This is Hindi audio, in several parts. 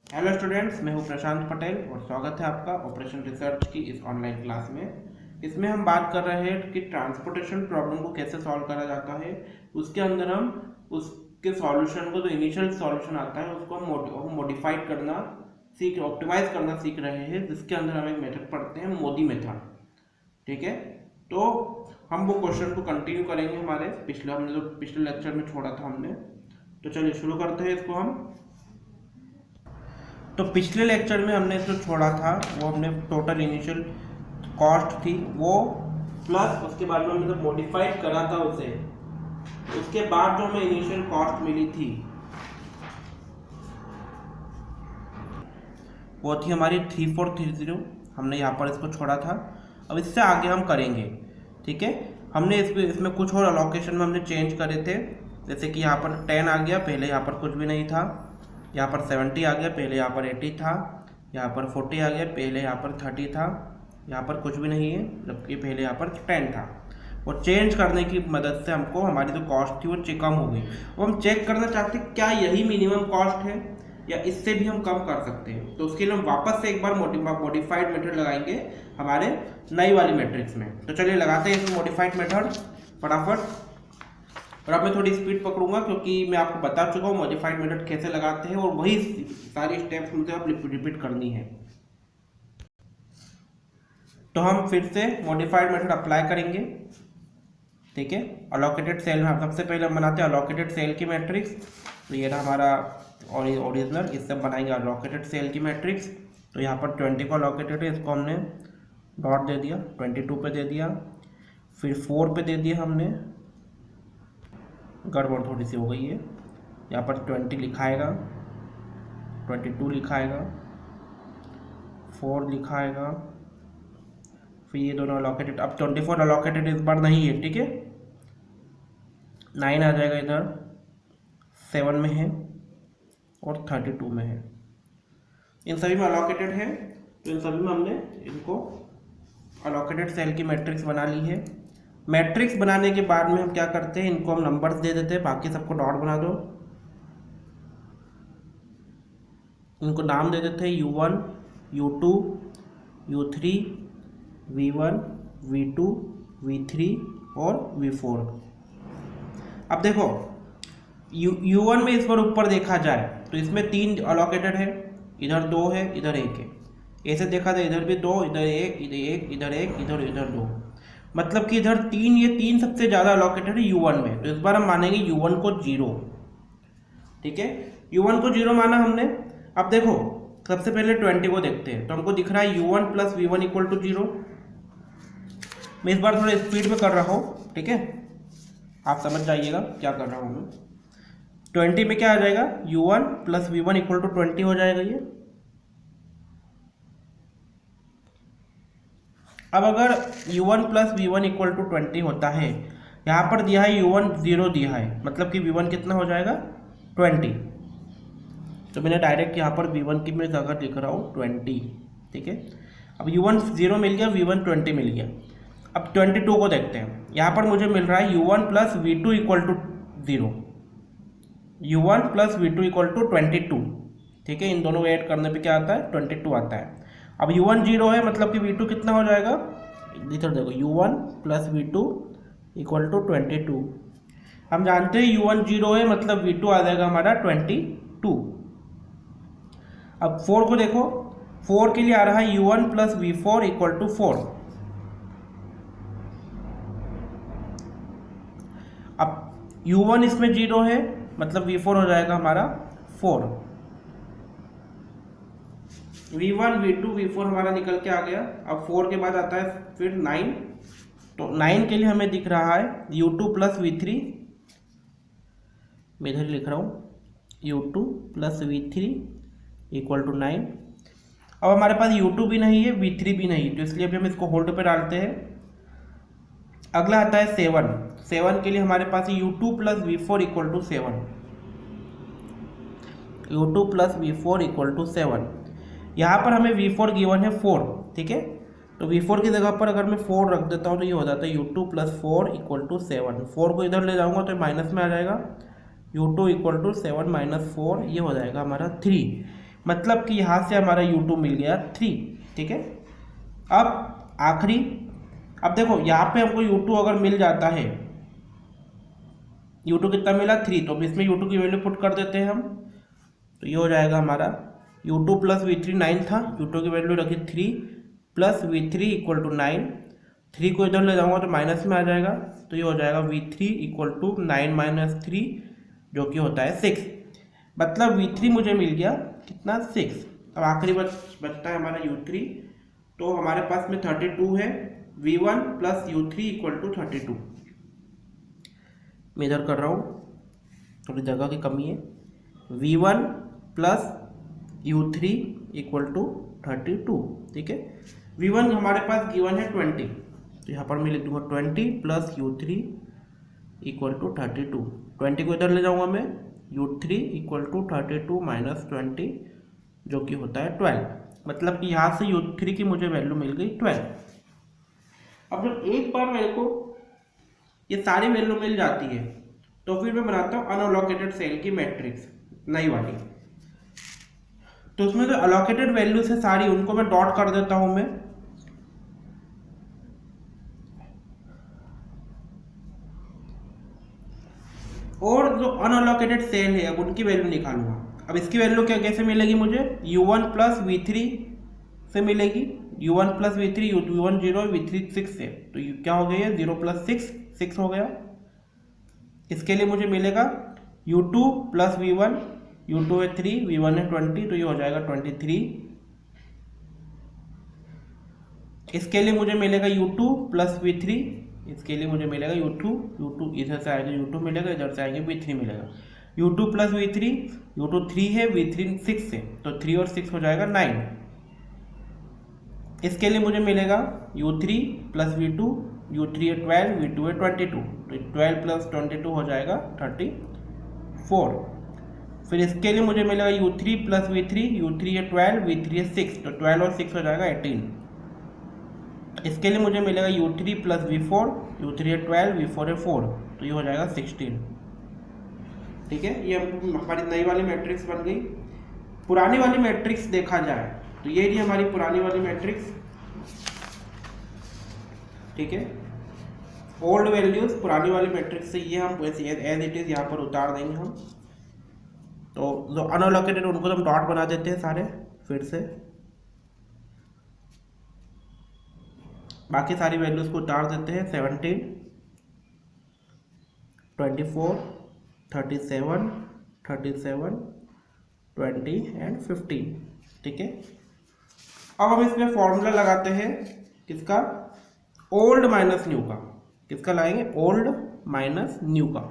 हेलो स्टूडेंट्स, मैं हूं प्रशांत पटेल और स्वागत है आपका ऑपरेशन रिसर्च की इस ऑनलाइन क्लास में। इसमें हम बात कर रहे हैं कि ट्रांसपोर्टेशन प्रॉब्लम को कैसे सॉल्व करा जाता है। उसके अंदर हम उसके सॉल्यूशन को, जो इनिशियल सॉल्यूशन आता है, उसको हम मॉडिफाइड करना ऑप्टिमाइज करना सीख रहे हैं, जिसके अंदर हम एक मेथड पढ़ते हैं, मोदी मेथड। ठीक है, तो हम वो क्वेश्चन को कंटिन्यू करेंगे। हमने जो पिछले लेक्चर में छोड़ा था हमने, तो चलिए शुरू करते हैं इसको हम। तो पिछले लेक्चर में हमने जो छोड़ा था वो हमने टोटल इनिशियल कॉस्ट थी वो, प्लस उसके बाद में हमने जब मॉडिफाइड करा था उसे, उसके बाद जो हमें इनिशियल कॉस्ट मिली थी वो थी हमारी 3430। हमने यहाँ पर इसको छोड़ा था। अब इससे आगे हम करेंगे। ठीक है, हमने इसमें कुछ और अलोकेशन में हमने चेंज करे थे। जैसे कि यहाँ पर 10 आ गया, पहले यहाँ पर कुछ भी नहीं था। यहाँ पर 70 आ गया, पहले यहाँ पर 80 था। यहाँ पर 40 आ गया, पहले यहाँ पर 30 था। यहाँ पर कुछ भी नहीं है, जबकि पहले यहाँ पर 10 था। और चेंज करने की मदद से हमको हमारी जो कॉस्ट थी वो कम हो गई। वो हम चेक करना चाहते हैं क्या यही मिनिमम कॉस्ट है या इससे भी हम कम कर सकते हैं। तो उसके लिए हम वापस से एक बार मॉडिफाइड मेथड लगाएंगे हमारे नई वाली मैट्रिक्स में। तो चलिए लगाते हैं इसमें मॉडिफाइड मेथड फटाफट। और अब मैं थोड़ी स्पीड पकड़ूंगा क्योंकि मैं आपको बता चुका हूँ मॉडिफाइड मेथड कैसे लगाते हैं, और वही सारी स्टेप्स मुझे अब रिपीट करनी है। तो हम फिर से मॉडिफाइड मेथड अप्लाई करेंगे। ठीक है, अलोकेटेड सेल में हम सबसे पहले हम बनाते हैं अलोकेटेड सेल की मैट्रिक्स। तो ये रहा हमारा ओरिजिनल, इससे बनाएंगे अलोकेटेड सेल की मैट्रिक्स। तो यहाँ पर 20 को अलोकेटेड है, इसको हमने डॉट दे दिया, 22 पे दे दिया, फिर 4 पे दे दिया हमने। गड़बड़ थोड़ी सी हो गई है, यहाँ पर 20 लिखाएगा, 22 लिखाएगा, 4 लिखाएगा, फिर ये दोनों अलोकेटेड। अब 24 अलोकेटेड इस बार नहीं है। ठीक है, 9 आ जाएगा इधर, 7 में है और 32 में है। इन सभी में अलोकेटेड है, तो इन सभी में हमने इनको अलोकेटेड सेल की मैट्रिक्स बना ली है। मैट्रिक्स बनाने के बाद में हम क्या करते हैं, इनको हम नंबर्स दे देते हैं, बाकी सबको डॉट बना दो। इनको नाम दे देते हैं U1, U2, U3, V1, V2, V3 और V4। अब देखो U1 में इस बार ऊपर देखा जाए तो इसमें 3 अलोकेटेड है, इधर 2 है, इधर 1 है। ऐसे देखा जाए इधर भी 2, इधर 1, इधर 1, इधर 1, इधर 2, मतलब कि इधर 3, ये 3 सबसे ज़्यादा अलोकेटेड है U1 में। तो इस बार हम मानेंगे U1 को 0। ठीक है, U1 को 0 माना हमने। अब देखो सबसे पहले 20 को देखते हैं, तो हमको दिख रहा है U1 plus V1 equal to 0। मैं इस बार थोड़ा स्पीड में कर रहा हूँ, ठीक है, आप समझ जाइएगा क्या कर रहा हूँ मैं। 20 में क्या आ जाएगा, U1 plus V1 equal to 20 हो जाएगा ये। अब अगर U1 plus V1 equal to 20 होता है, यहाँ पर दिया है U1 0 दिया है, मतलब कि V1 कितना हो जाएगा 20। तो मैंने डायरेक्ट यहाँ पर V1 की मैं जगह लिख रहा हूँ 20। ठीक है, अब U1 0 मिल गया, V1 20 मिल गया। अब 22 को देखते हैं, यहाँ पर मुझे मिल रहा है U1 plus V2 equal to 0, U1 plus V2 equal to 22। ठीक है, इन दोनों को ऐड करने पे क्या आता है, 22 आता है। अब U1 0 है, मतलब कि V2 कितना हो जाएगा, इधर देखो U1 plus V2 equal to 22। हम जानते हैं U1 0 है, मतलब V2 आ जाएगा हमारा 22। अब 4 को देखो, 4 के लिए आ रहा है U1 plus V4 equal to 4। अब U1 इसमें 0 है, मतलब V4 हो जाएगा हमारा 4। V1, V2, V4 हमारा निकल के आ गया। अब 4 के बाद आता है फिर 9। तो 9 के लिए हमें दिख रहा है U2 प्लस V3, मैं इधर लिख रहा हूँ U2 plus V3 equal to 9। अब हमारे पास U2 भी नहीं है, V3 भी नहीं, तो इसलिए अभी हम इसको होल्ड पे डालते हैं। अगला आता है 7। 7 के लिए हमारे पास U2 plus V4 equal to 7, U2 plus V4 equal to 7। यहाँ पर हमें V4 गिवन है 4। ठीक है, तो V4 की जगह पर अगर मैं 4 रख देता हूँ तो ये हो जाता है U2 प्लस 4 इक्वल टू 7। 4 को इधर ले जाऊँगा तो माइनस में आ जाएगा, U2 इक्वल टू 7 माइनस 4, ये हो जाएगा हमारा 3। मतलब कि यहाँ से हमारा U2 मिल गया 3, ठीक है। अब आखिरी, अब देखो यहाँ पे हमको U2 अगर मिल जाता है, U2 कितना मिला 3, तो अब इसमें U2 की वैल्यू पुट कर देते हैं हम, तो ये हो जाएगा हमारा U2 प्लस V3 9 था, U2 की वैल्यू रखी 3 प्लस V3 इक्वल टू 9, 3 को इधर ले जाऊंगा तो माइनस में आ जाएगा, तो ये हो जाएगा V3 इक्वल टू 9 माइनस 3 जो कि होता है 6, मतलब V3 मुझे मिल गया कितना 6। अब आखिरी बचता है हमारा U3, तो हमारे पास में 32 है, V1 plus U3 equal to 32, मैं इधर कर रहा हूँ, थोड़ी जगह की कमी है, V1 plus U3 equal to 32, ठीक है। V1 हमारे पास गिवन है 20, तो यहाँ पर मैं लिख दूंगा 20 प्लस U3 इक्वल टू 32, 20 को इधर ले जाऊंगा मैं, U3 इक्वल टू 32 माइनस 20 जो कि होता है 12, मतलब कि यहाँ से U3 की मुझे वैल्यू मिल गई 12। अब जब एक बार मेरे को ये सारी वैल्यू मिल जाती है तो फिर मैं बनाता हूँ अनअलोकेटेड सेल की मैट्रिक्स नई वाली, तो उसमें जो अलोकेटेड वैल्यूज है सारी उनको मैं डॉट कर देता हूं मैं, और जो अनअलोकेटेड सेल है अब उनकी वैल्यू निकालूंगा। अब इसकी वैल्यू क्या कैसे मिलेगी मुझे, U1 प्लस V3 से मिलेगी, U1 plus V3, U1 0, V3 6 से, तो क्या हो गया 0 प्लस 6 हो गया। इसके लिए मुझे मिलेगा U2 प्लस V1, U2 है 3, V1 है 20, तो ये हो जाएगा 23। इसके लिए मुझे मिलेगा U2 प्लस V3, इसके लिए मुझे मिलेगा U2 इधर से आएगा U2 मिलेगा, इधर से आएंगे V3 मिलेगा, U2 प्लस V3, U2 3 है, V3 6 से, तो 3 और 6 हो जाएगा 9। इसके लिए मुझे मिलेगा U3 प्लस V2, U3 है 12, V2 है 22, तो 12 प्लस 22 हो जाएगा 34। फिर इसके लिए मुझे मिलेगा U3 प्लस V3, U3 है 12, V3 है 6, तो 12 और 6 हो जाएगा 18। इसके लिए मुझे मिलेगा U3 प्लस V4, U3 है 12, V4 है 4, तो ये हो जाएगा 16, ठीक है। ये हमारी नई वाली मैट्रिक्स बन गई। पुरानी वाली मैट्रिक्स देखा जाए तो ये रही हमारी पुरानी वाली मैट्रिक्स, ठीक है। ओल्ड वैल्यूज पुरानी वाली मैट्रिक्स से ये हम एज इट इज यहाँ पर उतार देंगे हम, तो जो अनअलोकेटेड उनको हम डॉट बना देते हैं सारे, फिर से बाकी सारी वैल्यूज को उतार देते हैं, 17, 24, 37, 37, 20 एंड 15, ठीक है। अब हम इसमें फॉर्मूला लगाते हैं किसका, ओल्ड माइनस न्यू का, किसका लाएंगे, ओल्ड माइनस न्यू का।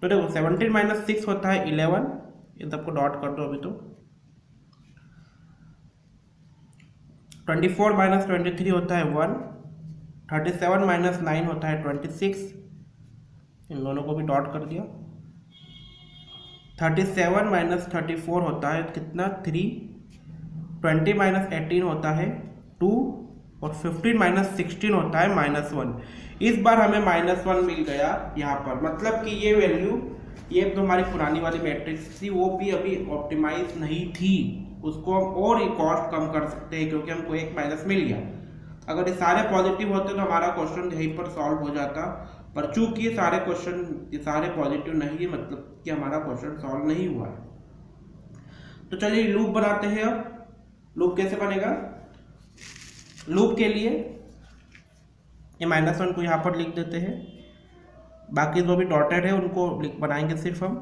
तो देखो 17 माइनस 6 होता है 11, इन सबको डॉट कर दो अभी, तो 24 माइनस 23 होता है 1, 37 माइनस 9 होता है 26, इन दोनों को भी डॉट कर दिया। 37 माइनस 34 होता है कितना 3, 20 माइनस 18 होता है 2, और 15 माइनस 16 होता है -1। इस बार हमें -1 मिल गया यहाँ पर, मतलब कि ये वैल्यू, ये तो हमारी पुरानी वाली मैट्रिक्स थी वो भी अभी ऑप्टिमाइज नहीं थी, उसको हम और कॉस्ट कम कर सकते हैं क्योंकि हमको एक माइनस मिल गया। अगर ये सारे पॉजिटिव होते तो हमारा क्वेश्चन यहीं पर सॉल्व हो जाता, पर चूंकि ये सारे पॉजिटिव नहीं है, मतलब कि हमारा क्वेश्चन सॉल्व नहीं हुआ है। तो चलिए लूप बनाते हैं। अब लूप कैसे बनेगा, लूप के लिए ये -1 को यहाँ पर लिख देते हैं, बाकी जो भी डॉटेड है उनको बनाएंगे सिर्फ हम।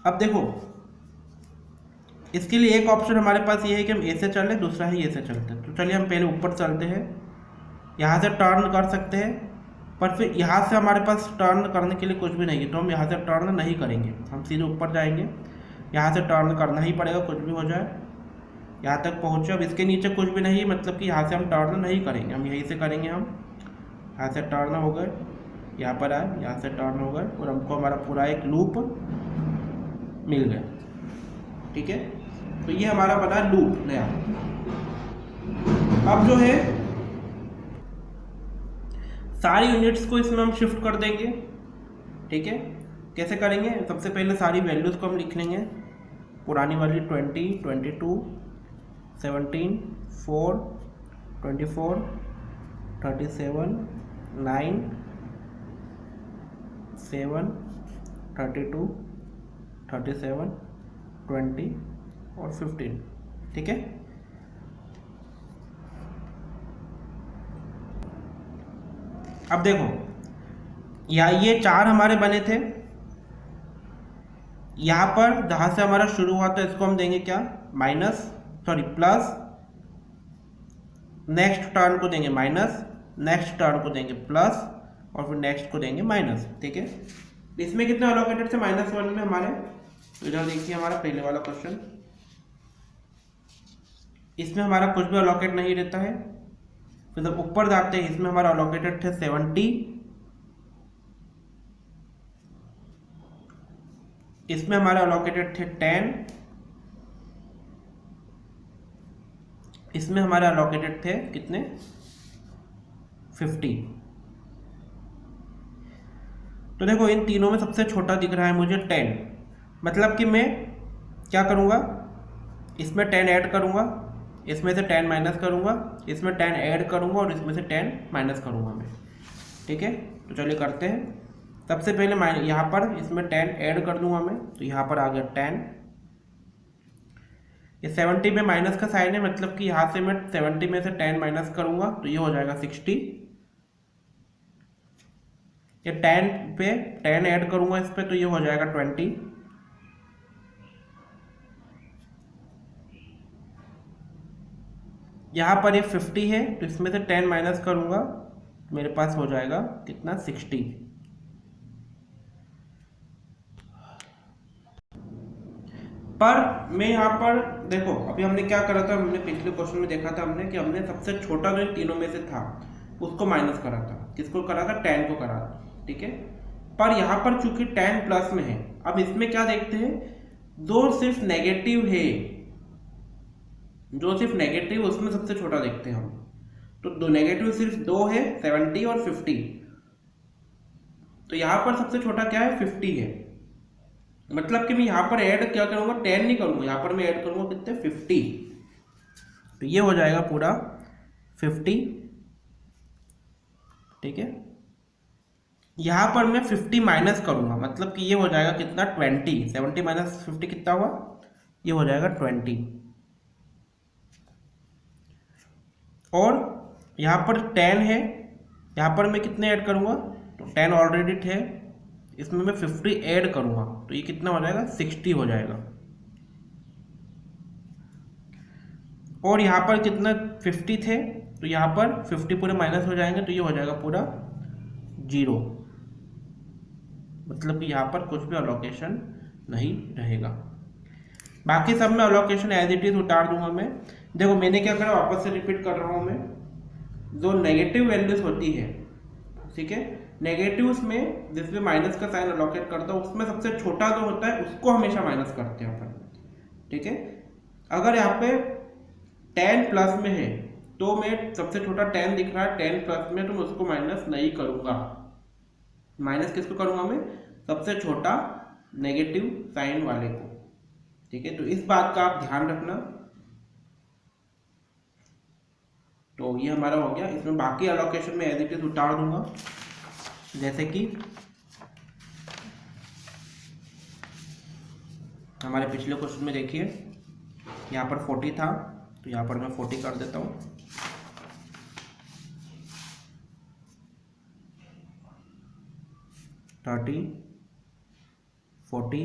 अब देखो इसके लिए एक ऑप्शन हमारे पास ये है कि हम ए से चलें, दूसरा है ए से चलते हैं। तो चलिए हम पहले ऊपर चलते हैं, यहाँ से टर्न कर सकते हैं, पर फिर यहाँ से हमारे पास टर्न करने के लिए कुछ भी नहीं है, तो हम यहाँ से टर्न नहीं करेंगे, हम सीधे ऊपर जाएंगे। यहाँ से टर्न करना ही पड़ेगा, कुछ भी हो जाए, यहाँ तक पहुँचे। अब इसके नीचे कुछ भी नहीं, मतलब कि यहाँ से हम टर्न नहीं करेंगे, हम यहीं से करेंगे। हम यहाँ से टर्न हो गए, यहाँ पर आए, यहाँ से टर्न हो गए, और हमको हमारा पूरा एक लूप मिल गया, ठीक है। तो ये हमारा बना लूप नया। अब जो है सारी यूनिट्स को इसमें हम शिफ्ट कर देंगे, ठीक है। कैसे करेंगे, सबसे पहले सारी वैल्यूज़ को हम लिख लेंगे, पुरानी वाली 20, 22, 17, 4, 24, 37, 9, 7, 32, 37, 20 और 15, ठीक है। अब देखो ये 4 हमारे बने थे, यहाँ पर जहाँ से हमारा शुरू हुआ था इसको हम देंगे क्या, प्लस, नेक्स्ट टर्न को देंगे माइनस, नेक्स्ट टर्न को देंगे प्लस और फिर नेक्स्ट को देंगे माइनस, ठीक है। इसमें कितने अलोकेटेड थे -1 में हमारे, तो इधर देखिए हमारा पहले वाला क्वेश्चन, इसमें हमारा कुछ भी अलोकेट नहीं रहता है। फिर जब ऊपर जाते हैं इसमें हमारा अलोकेटेड थे 70, इसमें हमारे अलोकेटेड थे 10, इसमें हमारे अलोकेटेड थे कितने 50। तो देखो इन तीनों में सबसे छोटा दिख रहा है मुझे 10, मतलब कि मैं क्या करूँगा, इसमें 10 ऐड करूँगा, इसमें से 10 माइनस करूँगा, इसमें 10 ऐड करूँगा और इसमें से 10 माइनस करूँगा मैं, ठीक है। तो चलिए करते हैं। सबसे पहले यहाँ पर इसमें 10 ऐड कर दूंगा मैं, तो यहाँ पर आ गया 10। ये 70 में माइनस का साइन है, मतलब कि यहाँ से मैं 70 में से 10 माइनस करूंगा तो ये हो जाएगा 60। ये 10 पे 10 ऐड करूंगा इस पे तो ये हो जाएगा 20। यहाँ पर ये 50 है तो इसमें से 10 माइनस करूंगा मेरे पास हो जाएगा कितना 60। पर मैं यहाँ पर देखो अभी हमने क्या करा था, हमने पिछले क्वेश्चन में देखा था हमने कि हमने सबसे छोटा जो इन तीनों में से था उसको माइनस करा था, किसको करा था 10 को करा था, ठीक है। पर यहाँ पर चूंकि 10 प्लस में है, अब इसमें क्या देखते हैं, जो सिर्फ नेगेटिव है, जो सिर्फ नेगेटिव उसमें सबसे छोटा देखते हैं हम। तो दो नेगेटिव सिर्फ 2 है, 70 और 50। तो यहाँ पर सबसे छोटा क्या है 50 है, मतलब कि मैं यहाँ पर ऐड क्या करूँगा 10 नहीं करूँगा, यहाँ पर मैं ऐड करूँगा कितने 50। तो ये हो जाएगा पूरा 50, ठीक है। यहाँ पर मैं 50 माइनस करूँगा, मतलब कि ये हो जाएगा कितना 20। 70 माइनस 50 कितना हुआ, ये हो जाएगा 20। और यहाँ पर 10 है, यहाँ पर मैं कितने ऐड करूँगा, तो 10 ऑलरेडी थे, इसमें मैं 50 ऐड करूँगा तो ये कितना हो जाएगा 60 हो जाएगा। और यहाँ पर कितना 50 थे तो यहाँ पर 50 पूरे माइनस हो जाएंगे तो ये हो जाएगा पूरा 0, मतलब कि यहाँ पर कुछ भी अलोकेशन नहीं रहेगा। बाकी सब में अलोकेशन एज इट इज उतार दूंगा मैं। देखो मैंने क्या करा, वापस से रिपीट कर रहा हूँ मैं, जो नेगेटिव वैल्यूज होती है, ठीक है, नेगेटिव्स में जिसमें माइनस का साइन अलोकेट करता है उसमें सबसे छोटा जो होता है उसको हमेशा माइनस करते हैं अपन, ठीक है। अगर यहाँ पे 10 प्लस में है तो मैं सबसे छोटा 10 दिख रहा है 10 प्लस में, तो मैं उसको माइनस नहीं करूँगा। माइनस किसको करूँगा मैं, सबसे छोटा नेगेटिव साइन वाले को, ठीक है। तो इस बात का आप ध्यान रखना। तो ये हमारा हो गया, इसमें बाकी अलोकेशन में एज इट इज उतार दूंगा, जैसे कि हमारे पिछले क्वेश्चन में देखिए यहाँ पर 40 था तो यहाँ पर मैं 40 कर देता हूँ, थर्टी 40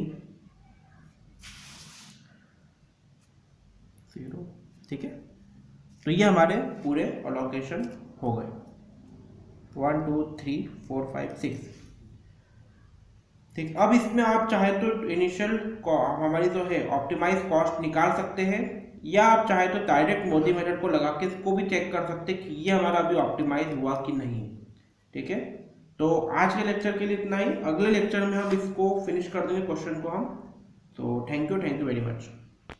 0, ठीक है। तो ये हमारे पूरे अलोकेशन हो गए 1 2 3 4 5 6, ठीक। अब इसमें आप चाहे तो इनिशियल हमारी जो है ऑप्टिमाइज कॉस्ट निकाल सकते हैं, या आप चाहे तो डायरेक्ट मोदी मेथड को लगा के इसको भी चेक कर सकते हैं कि ये हमारा अभी ऑप्टिमाइज हुआ कि नहीं, ठीक है। तो आज के लेक्चर के लिए इतना ही, अगले लेक्चर में हम इसको फिनिश कर देंगे क्वेश्चन को हम। तो थैंक यू वेरी मच।